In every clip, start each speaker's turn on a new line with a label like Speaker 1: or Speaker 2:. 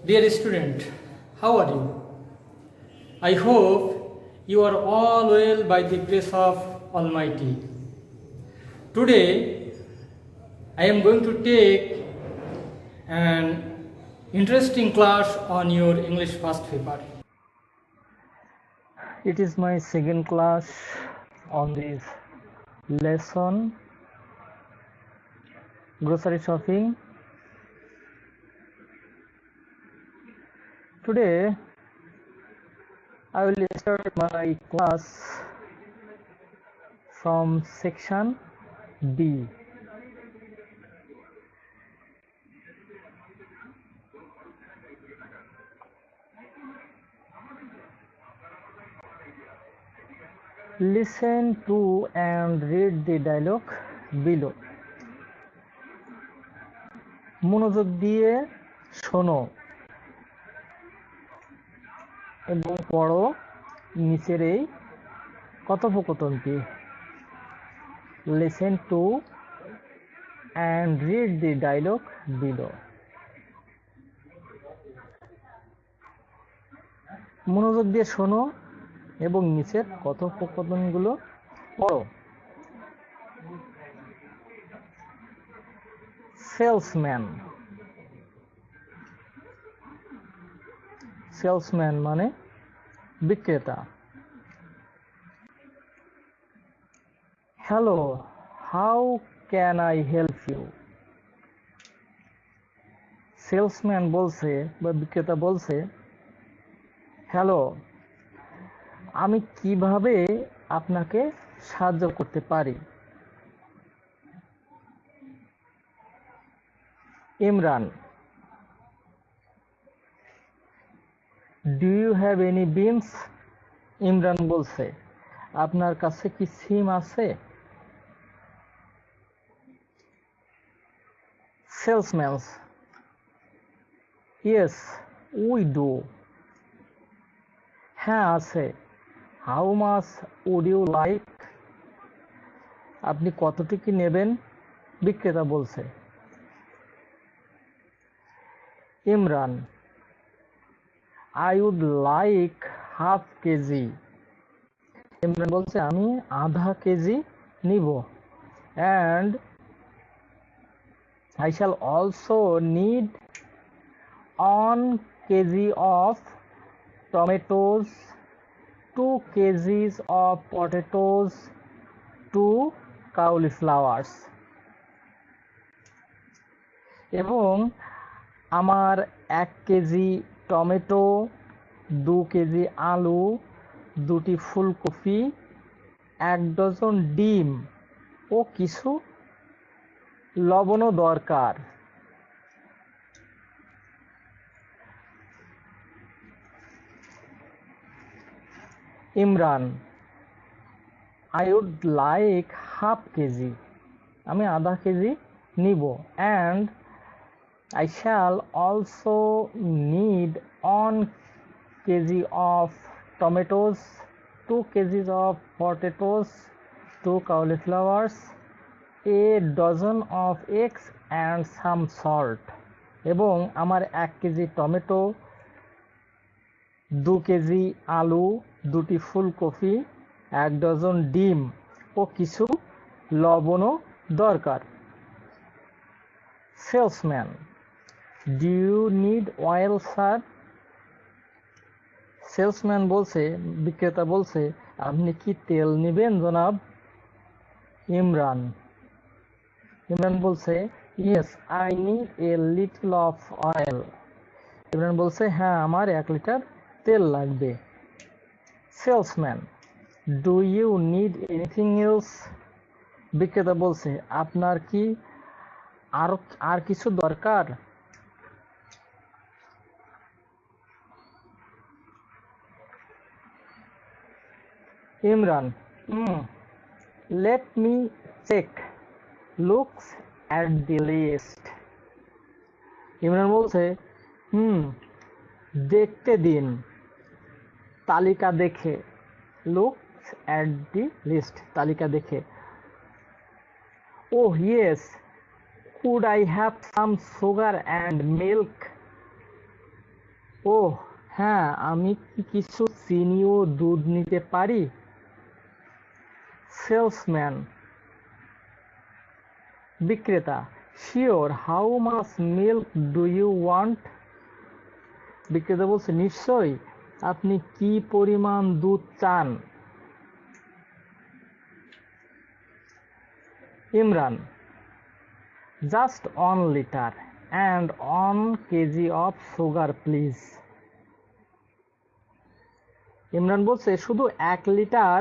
Speaker 1: Dear student, how are you? I hope you are all well by the grace of Almighty. Today, I am going to take an interesting class on your English first paper. It is my second class on this lesson, grocery shopping. Today, I will start my class from section B. Listen to and read the dialogue below. মনোযোগ দিয়ে শোনো এবং পড়ো নিচের এই কথোপকথনটি। Listen to and read the dialogue below. মনোযোগ দিয়ে শোনো এবং নিচের কথোপকথনগুলো পড়ো। সেলসম্যান। সেলসম্যান মানে বিক্রেতা। Hello, how can I help you? Salesman বলছে বা বিক্রেতা বলছে, হ্যালো, আমি কিভাবে আপনাকে সাহায্য করতে পারি? Imran, do you have any beans? Imran বলছে, আপনার কাছে কি সিম আছে? Salesman, yes we do. হ্যাঁ আছে। How much would you like? আপনি কতটুকু নেবেন? বিক্রেতা বলছে। Imran, I would like half KG. Imran বলছে, আমি আধা কেজি নিব। And I shall also need 1 kg of tomatoes, 2 kgs of potatoes, 2 cauliflowers. এবং আমার 1 কেজি টমেটো, 2 কেজি আলু, 2টি ফুলকপি, 1 ডজন ডিম ও কিছু লবণও দরকার। Imran, I would like half KG. আমি আধা কেজি নিব। And I shall also need 1 KG of tomatoes, 2 KGs of potatoes, 2 cauliflowers, a dozen of eggs and some salt. এবং আমার 1 কেজি টমেটো, 2 কেজি আলু, 2টি ফুলকপি, 1 ডজন ডিম ও কিছু লবণও দরকার। Salesman, do you need oil sir? Salesman বলছে, বিক্রেতা বলছে, আপনি কি তেল নেবেন জনাব? ইমরান বলছে, yes I need a little of oil. Imran বলছে, হ্যাঁ আমার 1 লিটার তেল লাগবে। Salesman, do you need anything else? বিক্রেতা বলছে, আপনার কি আর কিছু দরকার? Imran, let me check, looks at the list. Imran বলছে, দেখতে দিন, তালিকা দেখে। লুকস অ্যাট দি লিস্ট, তালিকা দেখে। Oh yes, could I have some sugar and milk? ওহ হ্যাঁ, আমি কি কিছু চিনি ও দুধ নিতে পারি? সেলসম্যান, বিক্রেতা, sure, how much milk do you want? বিক্রেতা বলছে নিশ্চয়ই, আপনি কি পরিমাণ দুধ চান? Imran, just 1 litre and 1 KG of sugar please. Imran বলছে শুধু 1 লিটার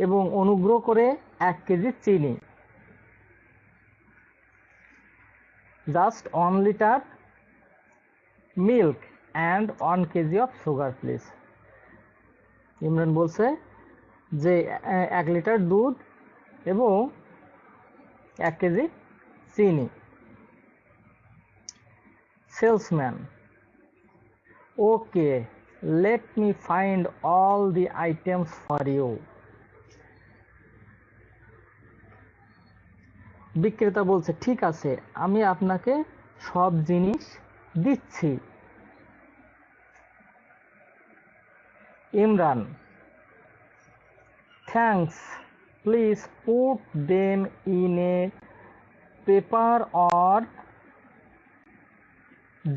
Speaker 1: এবং অনুগ্রহ করে 1 কেজি চিনি। Just 1 litre milk and 1 KG of sugar please. Imran বলছে যে 1 লিটার দুধ এবং 1 কেজি চিনি। Salesman, okay, let me find all the items for you. বিক্রেতা বলছে ঠিক আছে, আমি আপনাকে সব জিনিস দিচ্ছি। Imran, thanks, please put them in a paper or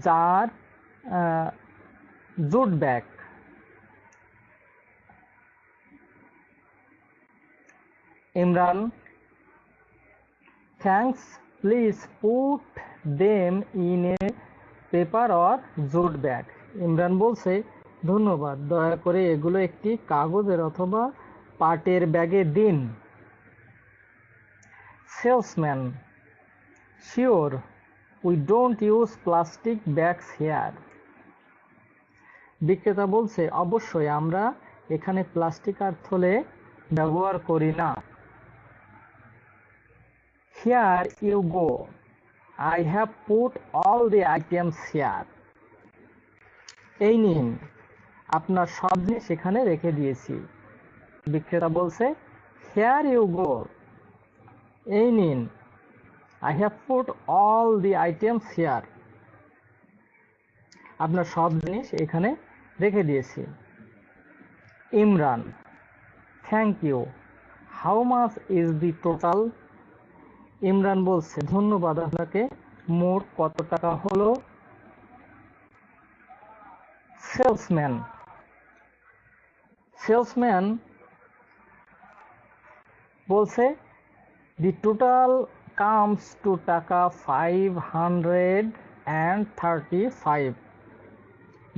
Speaker 1: jar jute bag. Imran, thanks, please put them in a paper or jute bag. Imran বলছে ধন্যবাদ, দয়া করে এগুলো একটি কাগজের অথবা পাটের ব্যাগে দিন। Salesman, sure, we don't use plastic bags here. বিক্রেতা বলছে অবশ্যই, আমরা এখানে প্লাস্টিক আর থলে ব্যবহার করি না। Here you go, I have put all the items here. এই নিন, আপনার সব জিনিস এখানে রেখে দিয়েছি। বিক্রেতা বলছে হিয়ার ইউ গো, এই নিন, I have put all the items here. আপনার সব জিনিস এখানে রেখে দিয়েছি। Imran, thank you, how much is the total? Imran বলছে ধন্যবাদ আপনাকে, মোট কত টাকা হলো? সেলসম্যান, সেলসম্যান বলছে দি টোটাল কামস টু টাকা 535।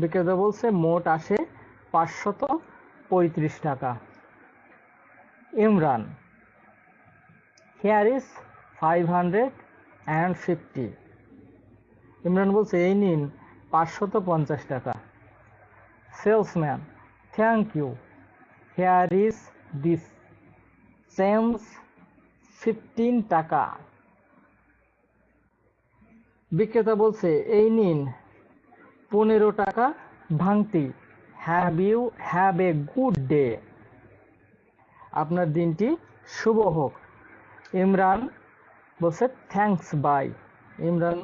Speaker 1: বিক্রেতা বলছে মোট আসে 535 টাকা। Imran, here is 550। ইমরান বলছে এই নিন 550 টাকা। Salesman, thank you, here is this change 15 টাকা। বিক্রেতা বলছে এই নিন 15 টাকা ভাঙতি। Have you have a good day. আপনার দিনটি শুভ হোক। ইমরান বলছে থ্যাঙ্কস বাই। ইমরান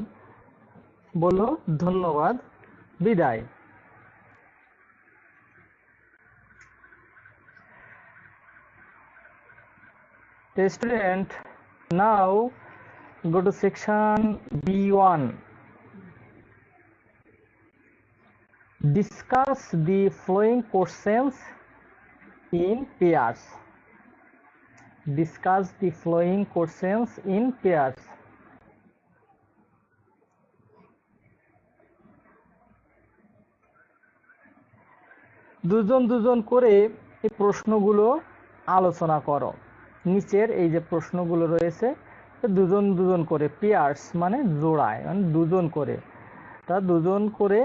Speaker 1: বলল ধন্যবাদ, বিদায়। The student, now go to section B1. Discuss the following questions in pairs. Discuss the following questions in pairs. দুজন দুজন করে এই প্রশ্নগুলো আলোচনা করো। নিচের এই যে প্রশ্নগুলো রয়েছে দুজন দুজন করে, পেয়ার্স মানে জোড়ায়, মানে দুজন করে, তা দুজন করে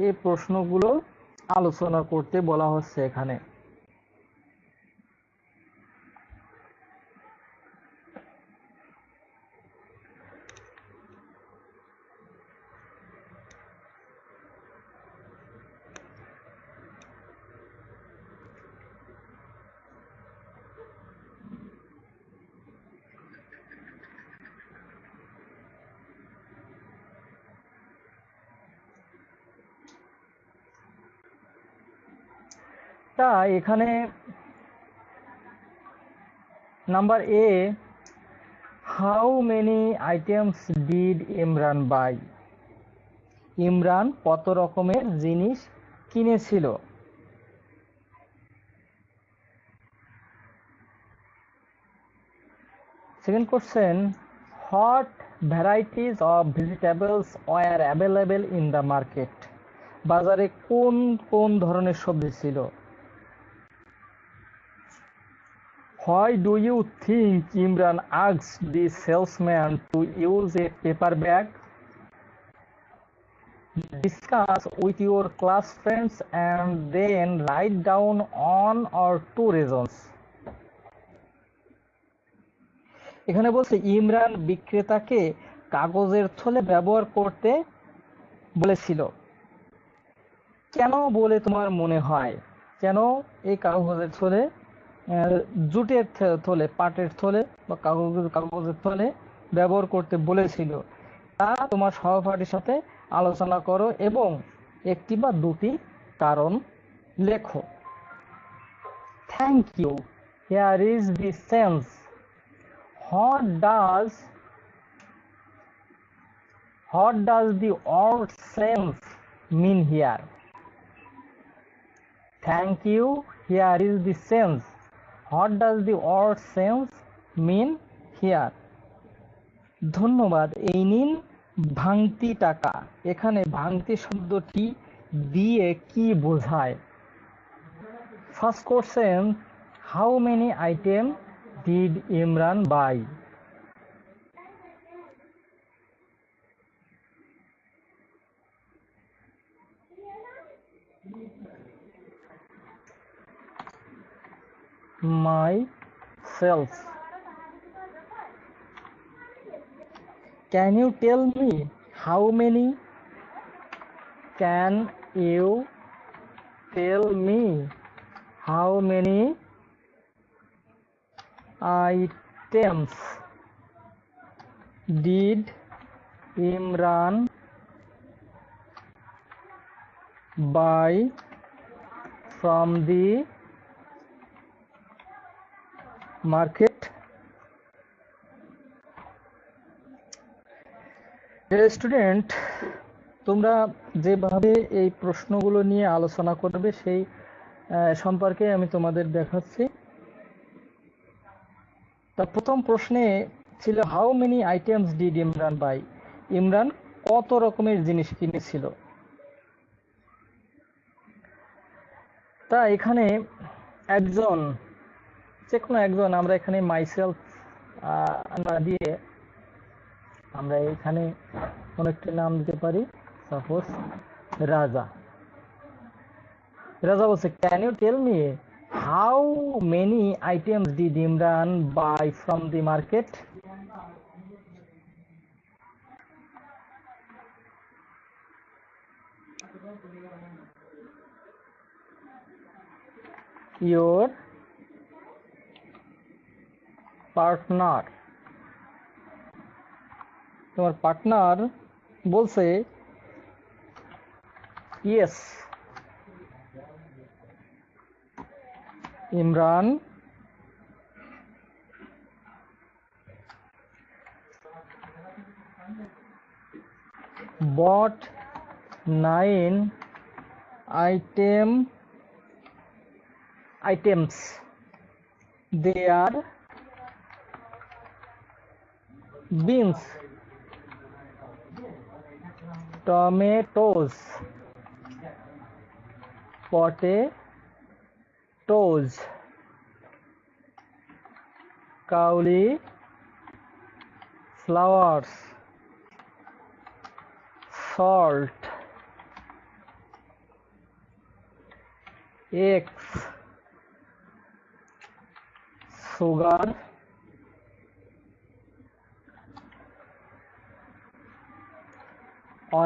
Speaker 1: এই প্রশ্নগুলো আলোচনা করতে বলা হচ্ছে এখানে। তা এখানে number A, how many items did Imran buy? Imran কত রকমের জিনিস কিনেছিল? Second question, what varieties of vegetables were available in the market? বাজারে কোন কোন ধরনের সবজি ছিল? Why do you think Imran asked the salesman to use a paper bag? Discuss with your class friends and then write down one or two reasons. এখানে বলছে ইমরান বিক্রেতাকে কাগজের থলে ব্যবহার করতে বলেছিল। কেন বলে তোমার মনে হয়? কেন এই কাগজের থলে, জুটের থলে, পাটের থলে বা কাগজের থলে ব্যবহার করতে বলেছিল, তা তোমার সহপাঠীর সাথে আলোচনা করো এবং একটি বা দুটি কারণ লেখো। Thank you, here is the sense. What does the word sense mean here? Thank you, here is the sense. What does the word sense mean here? ধন্যবাদ, এই নিন ভাঙতি টাকা। এখানে ভাঙতি শব্দটি দিয়ে কি বোঝায়? First question, how many item did Imran buy? Myself. Can you tell me how many? Can you tell me how many items did Imran buy from the market? Student, তোমরা যেভাবে এই প্রশ্নগুলো নিয়ে আলোচনা করবে সেই সম্পর্কে আমি তোমাদের দেখাচ্ছি। তা প্রথম প্রশ্নে ছিল how many items did Imran buy? Imran কত রকমের জিনিস কিনেছিল? তা এখানে একজন, যে কোনো একজন, আমরা এখানে মাইসেলফ না দিয়ে আমরা এখানে কোন একটি নাম দিতে পারি, সাপোজ রাজা। রাজা বলছে, can you tell me how many items did Imran buy from the market? Your partner, তোমার পার্টনার বলছে yes, Imran bought 9 items. They are beans, tomatoes, potatoes, cauliflowers, salt, eggs, sugar,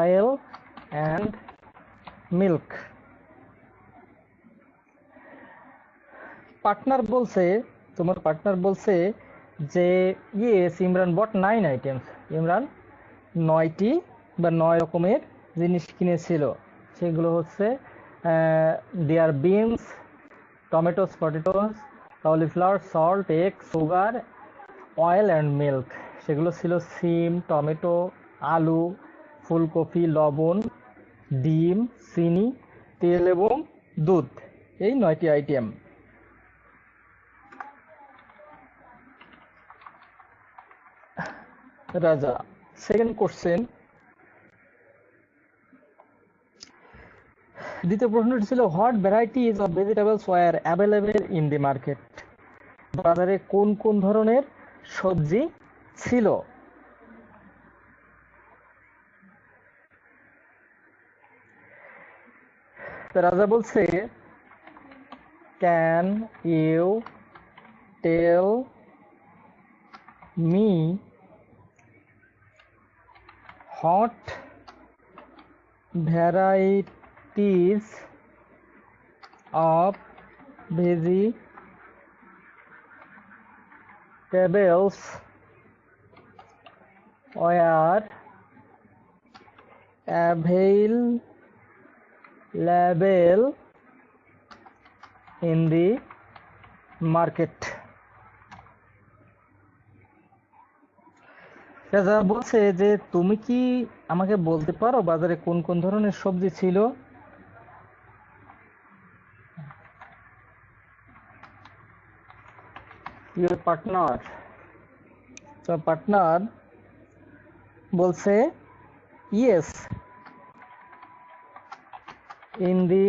Speaker 1: oil and milk. Partner বলছে, তোমার partner বলছে যে yes, Imran বট 9 items. Imran 9টি বা 9 রকমের জিনিস কিনেছিল। সেগুলো হচ্ছে দেয়ার beans, tomatoes, potatoes, cauliflower, salt, egg, sugar, oil and milk. সেগুলো ছিল সিম, টমেটো, আলু, ফুলকপি, লবণ, ডিম, চিনি, তেল এবং দুধ। এই 9টি আইটেম। Raja, second question. দ্বিতীয় প্রশ্নটি ছিল what varieties of vegetables were available in the market. বাজারে কোন কোন ধরনের সবজি ছিল? রাজা বলছে can you tell me what varieties of vegetables were available in the market. রাজা বলছে যে তুমি কি আমাকে বলতে পারো বাজারে কোন কোন ধরনের সবজি ছিল? Your partner, so partner বলছে yes, in the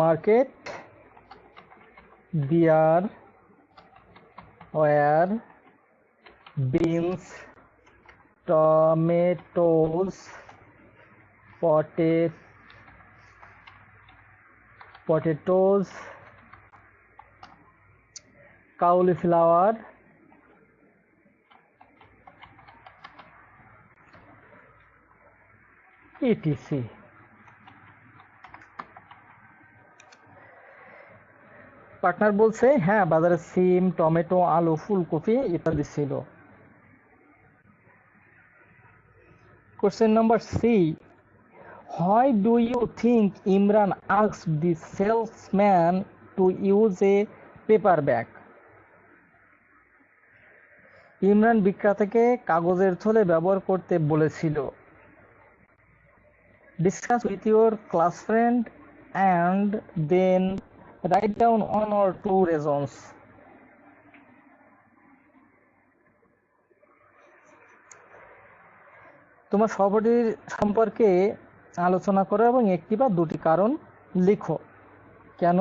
Speaker 1: market there were beans, tomatoes, potatoes, cauliflower, etc. Partner বলছে হ্যাঁ বাজারে সিম, টমেটো, আলু, ফুলকপি ইত্যাদি ছিল। Question number C, why do you think Imran asked the salesman to use a paper bag? Imran বিক্রেতাকে কাগজের থলে ব্যবহার করতে বলেছিল। Discuss with your class friend and then write down one or two reasons. তোমার সহপাঠীর সম্পর্কে আলোচনা করো এবং একটি বা দুটি কারণ লিখো কেন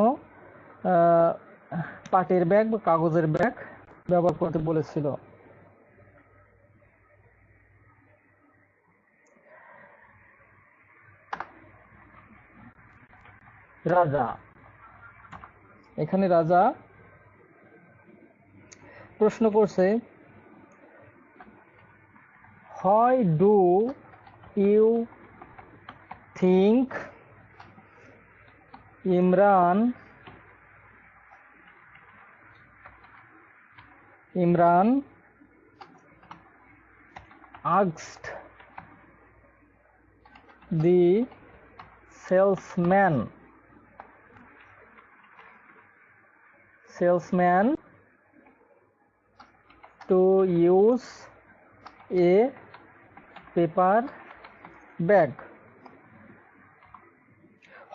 Speaker 1: পাটের ব্যাগ বা কাগজের ব্যাগ ব্যবহার করতে বলেছিল। রাজা, এখানে রাজা প্রশ্ন করছে why do you think Imran asked the salesman to use a paper bag?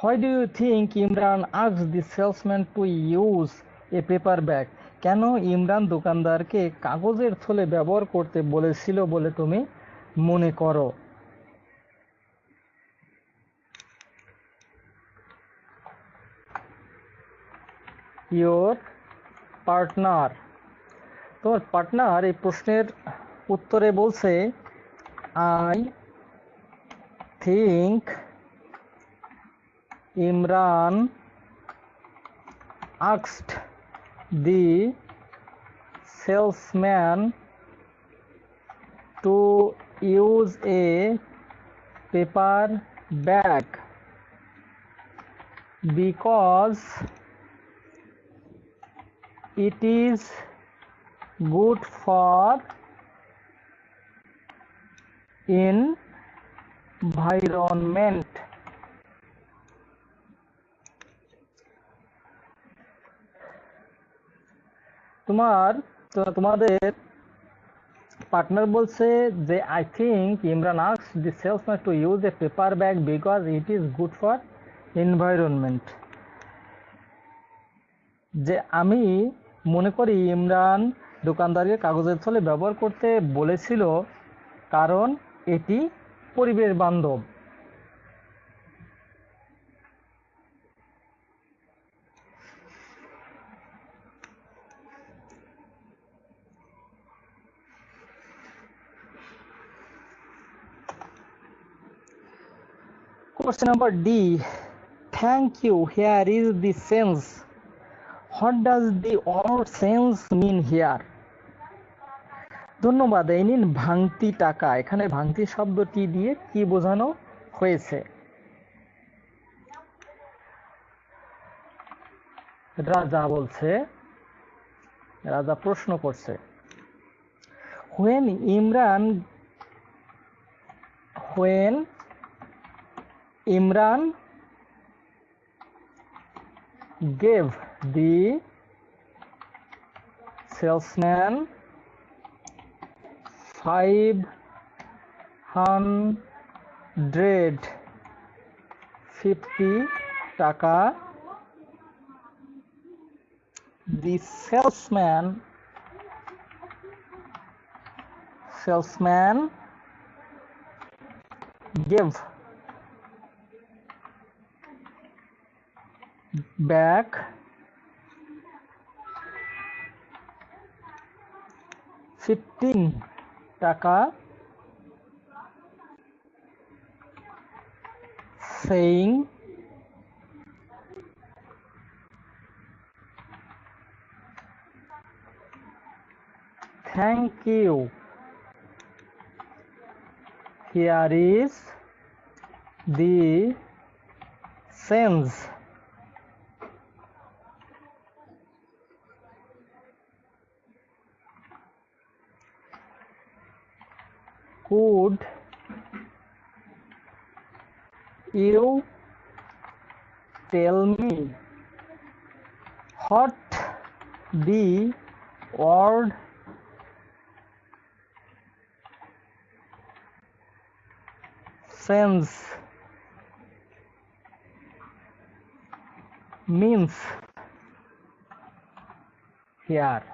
Speaker 1: Why do you think Imran asked the salesman to use a paper bag? কেন ইমরান দোকানদারকে কাগজের থলে ব্যবহার করতে বলেছিল বলে তুমি মনে করো? Your partner, তোমার পার্টনার এই প্রশ্নের উত্তরে বলছে I think Imran asked the salesman to use a paper bag because it is good for environment. তোমাদের পার্টনার বলছে যে I think Imran asked the salesman to use a paper bag because it is good for environment. যে আমি মনে করি ইমরান দোকানদারকে কাগজের থলে ব্যবহার করতে বলেছিল কারণ এটি পরিবেশ বান্ধব। Question number D. Thank you. Here is the sense. What does the word sense mean here? ধন্যবাদ। এই নিন ভাঙতি টাকা। এখানে ভাঙতি শব্দটি দিয়ে কি বোঝানো হয়েছে? রাজা বলছে, রাজা প্রশ্ন করছে, when Imran gave the salesman 550 টাকা, the salesman gave back 15 টাকা, saying thank you. Here is the sense. Could you tell me what the word sense means here?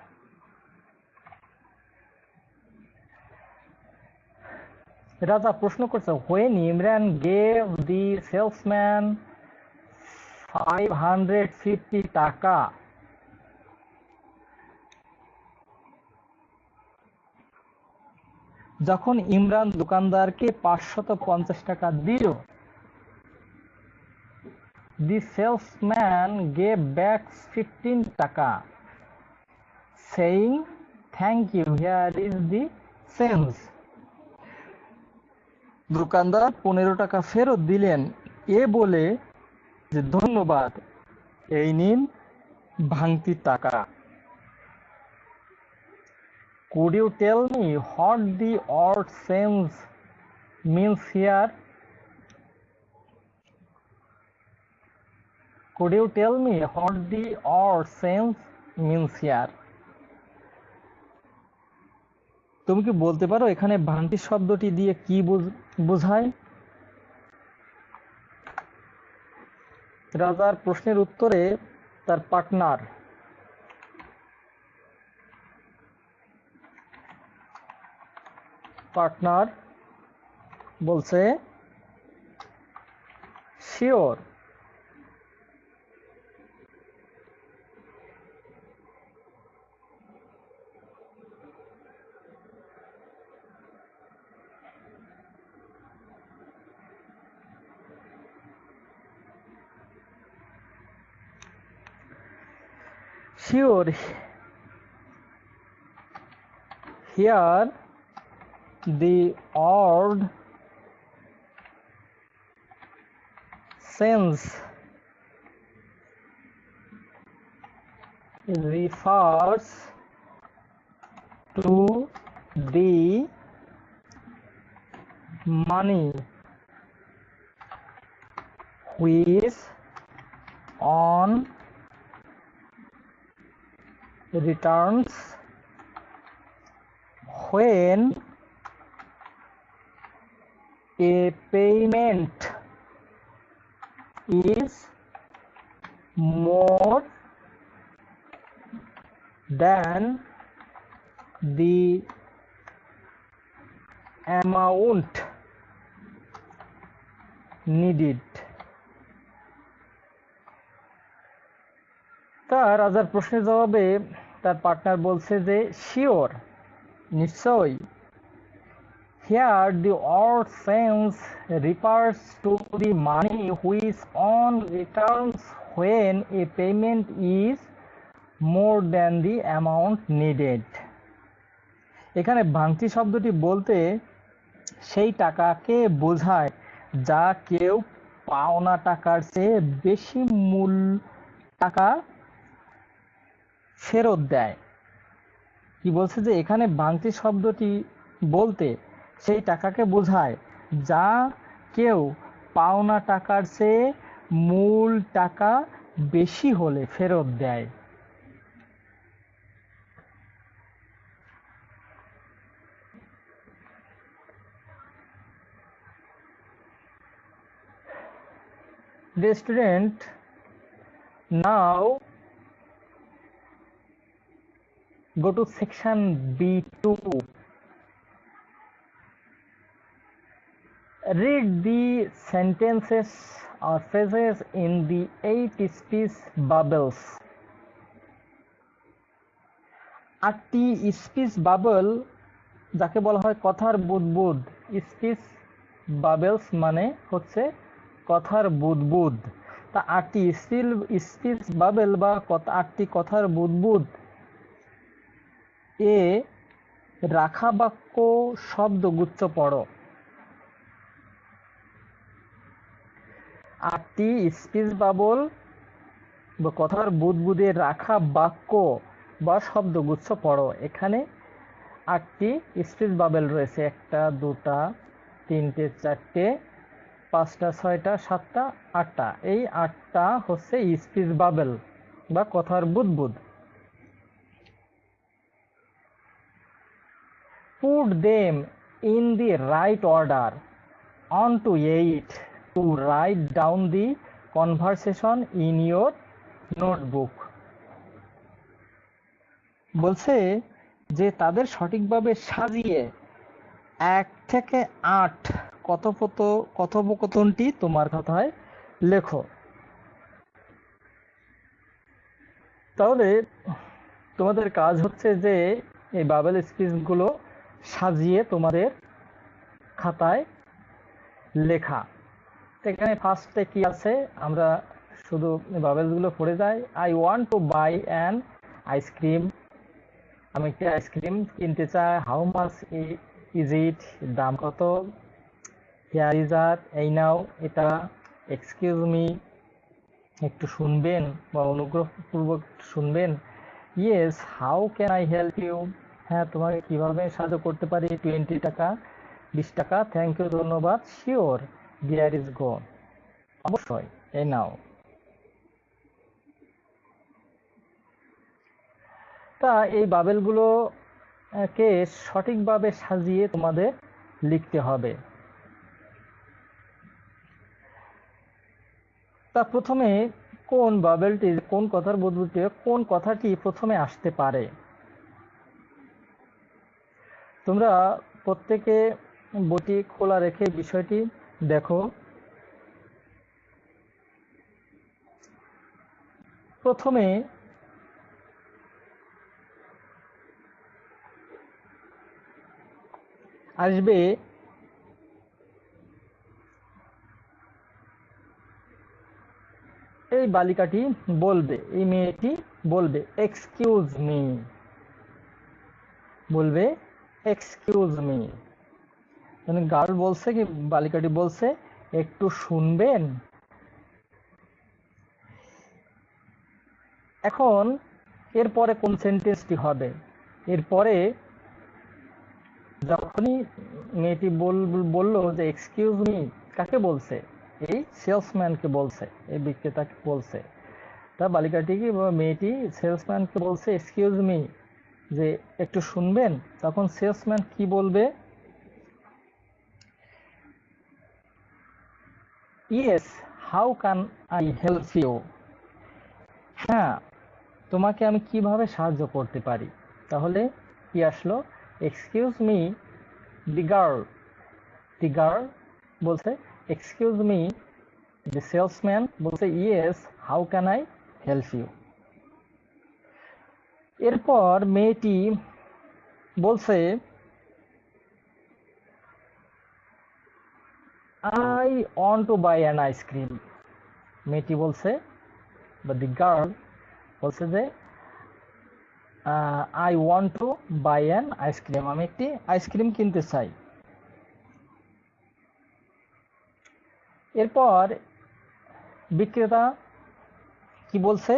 Speaker 1: রাজা প্রশ্ন করছে, when Imran gave the salesman 550 টাকা, যখন ইমরান দোকানদারকে 550 টাকা দিল, the salesman gave back 15 টাকা, saying thank you. Here is the sense. দোকানদার 15 টাকা ফেরত দিলেন এ বলে যে ধন্যবাদ, এই নিন ভাঙতি টাকা। Could you tell me what the word sense means here? Could you tell me what the word sense means here? তুমি কি বলতে পারো এখানে ভাঙতি শব্দটি দিয়ে কি বোঝায়? রাজার প্রশ্নের উত্তরে তার পার্টনার বলছে sure. Sure. Here the word sense refers to the money which on returns when a payment is more than the amount needed. তা রাজার প্রশ্নের জবাবে তার পার্টনার বলছে যে শিওর, নিশ্চয়ই। Here the word sense refers to the money which on returns when a payment is more than the amount needed. এখানে ভাঙতি শব্দটি বলতে সেই টাকাকে বোঝায় যা কেউ পাওনা টাকার চেয়ে বেশি মূল্য টাকা ফেরত দেয়। কি বলছে যে এখানে ভাঙতি শব্দটি বলতে সেই টাকাকে বোঝায় যা কেউ পাওনা টাকার চেয়ে মূল টাকা বেশি হলে ফেরত দেয়। The student now go to section B2. Read the sentences or phrases in the 8 speech bubbles. 8টি স্পিচ বাবল যাকে বলা হয় কথার বুদবুদ। স্পিচ বাবলস মানে হচ্ছে কথার বুদবুদ। তা 8টি স্পিচ বাবল বা 8টি কথার বুদবুদ এ রাখা বাক্য শব্দগুচ্ছ পড়ো। 8টি স্পিচ বাবল বা কথার বুদবুদে রাখা বাক্য বা শব্দগুচ্ছ পড়ো। এখানে 8টি স্পিচ বাবল রয়েছে, 1টা 2টা 3টে 4টে 5টা 6টা 7টা 8টা। এই 8টা হচ্ছে স্পিচ বাবল বা কথার বুদবুদ। Put them in the right order. On to 8 to write down the conversation in your notebook. বলছে যে তাদের সঠিকভাবে সাজিয়ে 1 থেকে 8 কথোপকথনটি তোমার খাতায় লেখো। তাহলে তোমাদের কাজ হচ্ছে যে এই বাবেল স্পিচগুলো সাজিয়ে তোমাদের খাতায় লেখা। এখানে ফার্স্টে কি আছে আমরা শুধু বাবেলগুলো পড়ে যাই। I want to buy an ice cream, আমি একটি আইসক্রিম কিনতে চাই। হাউ মাচ ইজ ইট, দাম কত। হিয়ার ইজ আর, এই নাও এটা। এক্সকিউজ মি, একটু শুনবেন বা অনুগ্রহপূর্বক শুনবেন। Yes, how can I help you, হ্যাঁ তোমাকে কিভাবে সাহায্য করতে পারি। 20 টাকা, 20 টাকা, থ্যাংক ইউ, ধন্যবাদ। শিওর, দেয়ার ইজ গো, অবশ্যই, এই নাও। তা এই বাবেলগুলোকে সঠিকভাবে সাজিয়ে তোমাদের লিখতে হবে। তা প্রথমে কোন বাবেলটি, কোন কথার বুদবুদে কোন কথাটি প্রথমে আসতে পারে। তোমরা প্রত্যেকে বইটি খোলা রেখে বিষয়টি দেখো। প্রথমে আসবে এই বালিকাটি বলবে, এই মেয়েটি বলবে এক্সকিউজ মি, বলবে এক্সকিউজ মি। মানে গার্ল বলছে কি, বালিকাটি বলছে একটু শুনবেন। এখন এরপরে কোন সেন্টেন্সটি হবে, এরপরে যখনই মেয়েটি বলল যে এক্সকিউজ মি, কাকে বলছে, এই সেলসম্যানকে বলছে, এই বিক্রেতাকে বলছে। তা বালিকাটি কি মেয়েটি সেলসম্যানকে বলছে এক্সকিউজ মি, যে একটু শুনবেন। তখন সেলসম্যান কি বলবে? Yes, how can I help you? হ্যাঁ, তোমাকে আমি কিভাবে সাহায্য করতে পারি? তাহলে কি আসলো? এক্সকিউজ মি, দি গার্ল বলছে এক্সকিউজ মি, দি সেলসম্যান বলছে yes, how can I help you? এরপর মেয়েটি বলছে I want to buy an ice cream. মেয়েটি বলছে বা দি গার্ল বলছে যে I want to buy an ice cream, আমি একটি আইসক্রিম কিনতে চাই। এরপর বিক্রেতা কি বলছে?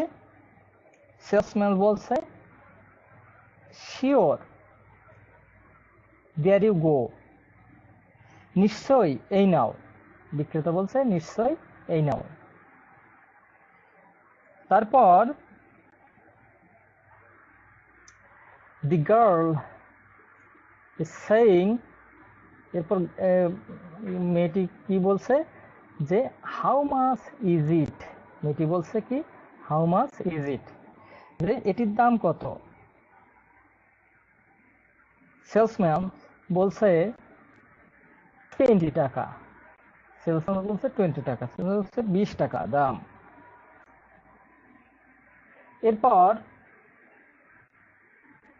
Speaker 1: সেলসম্যান বলছে শিওর, দেয়ার ইউ গো, নিশ্চয়ই এই নাও। বিক্রেতা বলছে নিশ্চয়ই এই নাও। তারপর দি গার্ল ইজ সেইং, এরপর মেয়েটি কি বলছে যে হাউ মাচ ইজ ইট? মেয়েটি বলছে কি হাউ মাচ ইজ ইট, যে এটির দাম কত? সেলসম্যান বলছে 20 টাকা। সেলসম্যান বলছে 20 টাকা, সেলসম্যান বলছে 20 টাকা দাম। এরপর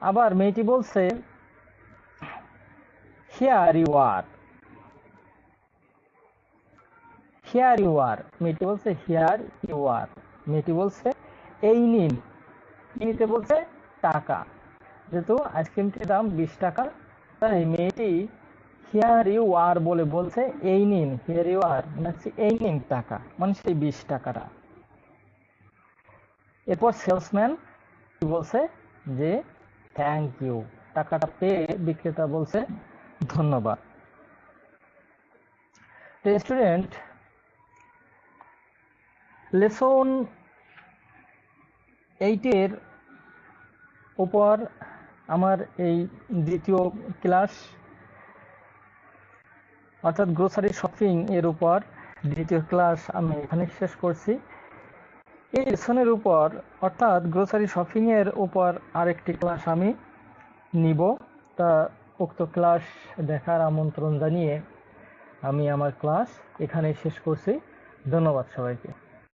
Speaker 1: আবার মেয়েটি বলছে here you are, here you are. মেয়েটি বলছে হিয়ার ইউ আর, মেয়েটি বলছে এই নিন। নিতে বলছে টাকা, যেহেতু আইসক্রিমটির দাম 20 টাকা, তাই মেয়েটি হিয়ার ইউ আর বলে বলছে এই নিন, হিয়ার ইউ আর মানে এই নিন টাকা, মানে সেই 20 টাকাটা। এরপর সেলসম্যান কি বলছে যে থ্যাংক ইউ, টাকাটা পেয়ে বিক্রেতা বলছে ধন্যবাদ। স্টুডেন্ট, লেসন 8-এর উপর আমার এই দ্বিতীয় ক্লাস, অর্থাৎ গ্রোসারি শপিং এর উপর দ্বিতীয় ক্লাস আমি এখানে শেষ করছি। এই লেসনের উপর অর্থাৎ গ্রোসারি শপিং এর উপর আরেকটি ক্লাস আমি নিব। তা উক্ত ক্লাস দেখার আমন্ত্রণ জানিয়ে আমি আমার ক্লাস এখানে শেষ করছি। ধন্যবাদ সবাইকে।